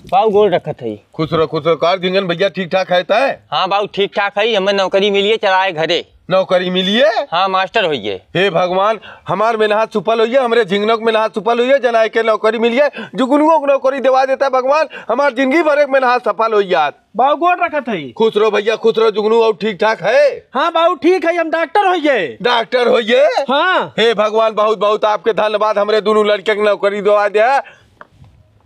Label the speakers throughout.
Speaker 1: बाबू गोल रखत है।
Speaker 2: खुश रहो कार झिंगन भैया ठीक ठाक है तय?
Speaker 1: हाँ बाबू ठीक ठाक है, हमें नौकरी मिली है, चलाए घरे।
Speaker 2: नौकरी मिली है?
Speaker 1: हाँ मास्टर होइए।
Speaker 2: हे भगवान, हमार में नहात सुपल होइए, हमरे झिंगनों में नहात सुपल होइए, जनाए के नौकरी मिली है, जुगनुओं को नौकरी दिवा देता है भगवान, हमार जिंदगी भर में नहात सफल हो याद।
Speaker 3: बाबू गोड़ रखत है।
Speaker 2: खुश रहो भैया, खुश रहो जुगनू। और ठीक ठाक है?
Speaker 3: हाँ बाबू ठीक है, हम डॉक्टर होइए।
Speaker 2: डॉक्टर होइए?
Speaker 3: हाँ।
Speaker 2: हे भगवान, बहुत बहुत आपके धन्यवाद, हमरे दोनों लड़के की नौकरी दिवा दिया।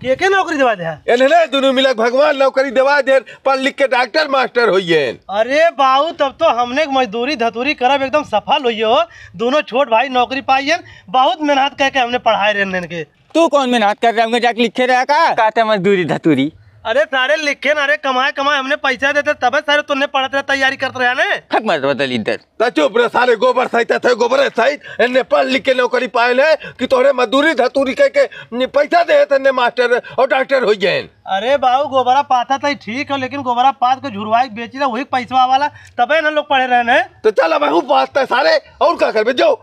Speaker 3: के नौकरी दिवा दे?
Speaker 2: इन्हें दोनों मिलक भगवान नौकरी दिवा दे, पढ़ लिख के डॉक्टर मास्टर होइए।
Speaker 3: अरे बाबू तब तो हमने मजदूरी धतूरी करब एकदम सफल होइए हो। दोनों छोट भाई नौकरी पाइए, बहुत मेहनत करके हमने पढ़ाए रहने के।
Speaker 1: तू कौन मेहनत कर रहा है? जाके लिखे रहा का कहते मजदूरी धतूरी।
Speaker 3: अरे सारे लिखे ना रे, कमाए हमने पैसा देते तब सारे तुमने पढ़ते रहे, तैयारी करते रहे ने।
Speaker 1: हक मत बदल इधर।
Speaker 2: तो चुप रहे सारे, गोबर सहित थे, गोबर सहित इन्हें पढ़ लिख के नौकरी पाए ले कि तोहरे मजदूरी धतूरी के पैसा दे तन्ने मास्टर और डॉक्टर हो गए।
Speaker 3: अरे बाबू गोबरा पाता तो ठीक है, लेकिन गोबरा पात को झुरवाई बेची रहा, वही पैसा वाला तबे ना लोग पढ़े रहे। तो
Speaker 2: चल अब हूँ पाता सारे, और क्या कर जो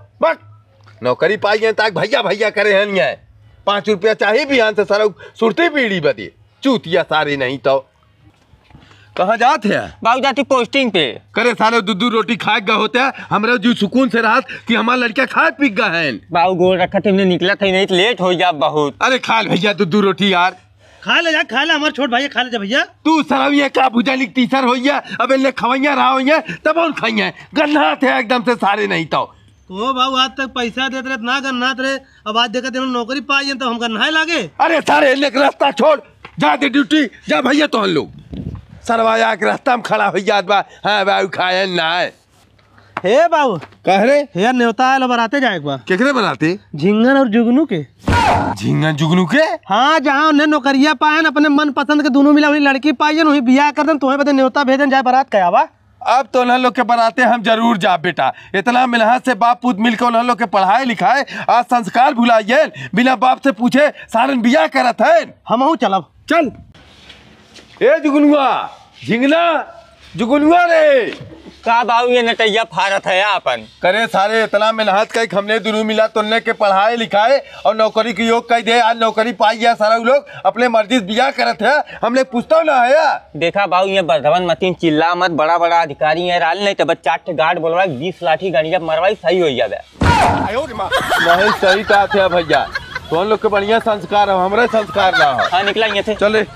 Speaker 2: नौकरी पाई ताक भैया भैया करे हैं। 5 रुपया चाहिए भी यहाँ से सर सुरती पीढ़ी बदी चूतिया सारी नहीं तो कहाँ जाते हैं?
Speaker 1: बाबू जाती पोस्टिंग पे
Speaker 2: करे सारे दूध रोटी खाए गए होते हैं, हमारा जो सुकून से राहत कि हमारा लड़का खाए पी गए हैं।
Speaker 1: बाबू गोल रखा थे, निकला था नहीं, लेट हो जा बहुत।
Speaker 2: अरे खा ले भैया दूध रोटी यार,
Speaker 3: खा ले जा, खा ले हमारे छोट भाई, खा ले जा भैया।
Speaker 2: तू सरविया का भुजा लिख तीसर होइया, अब इन्हें खवैया रहा होइया तब उन खाइए गन्ना थे एकदम से सारे नहीं तो।
Speaker 3: ओ बाबू आज तक पैसा देते रहे ना गन्ना रहे, अब आज देखते नौकरी पाई तो हम गन्ना लागे।
Speaker 2: अरे सारे रास्ता छोड़ जा दे ड्यूटी जा भैया, तो हम लोग सरवाया के रास्ता में खड़ा हो जात बा। हाँ बाबू खाए ना है।
Speaker 3: हे बाबू
Speaker 2: कह रे
Speaker 3: यार न्योता आयल बराते जाए बा।
Speaker 2: केकरे बनाते?
Speaker 3: झिंगन और जुगनू के।
Speaker 2: झिंगन जुगनू के?
Speaker 3: हाँ, जहाँ उन्हें नौकरिया पाए अपने मन पसंद के दोनों मिला, वही लड़की पाई वही बियाह कर दें, तुम्हें बता न्योता भेजन जाए बारात कया बा।
Speaker 2: अब तो उन लोग के बनाते हम जरूर जा बेटा, इतना मेहनत से बाप पूत मिलकर उन लोग के पढ़ाए लिखाए, आज संस्कार भुलाइए, बिना बाप से पूछे सारन बियाह करत है।
Speaker 3: हम चलब
Speaker 2: चल। ए जुगनुआ, झिंगना जुगनुआ रे
Speaker 1: का बाबू ये नटैया फारत है अपन
Speaker 2: करे सारे, इतना मेहनत कर हमने दोनों मिला तुलने के पढ़ाए लिखाए और नौकरी की योग कर दे, आज नौकरी पाई है, सारा लोग अपने मर्जी से बियाह करत है, हमने पूछता ना है। देखा
Speaker 1: बाबू ये बर्धवन मतीन चिल्ला मत, बड़ा बड़ा अधिकारी है राल नहीं तो 4 गार्ड बोलवा 20 लाठी गणिया मरवाई सही हो जाए।
Speaker 2: नहीं सही कहा थे भैया, तो हम लोग के बढ़िया संस्कार है, हमारे संस्कार ना हो।
Speaker 1: हाँ निकला ये थे,
Speaker 2: चले।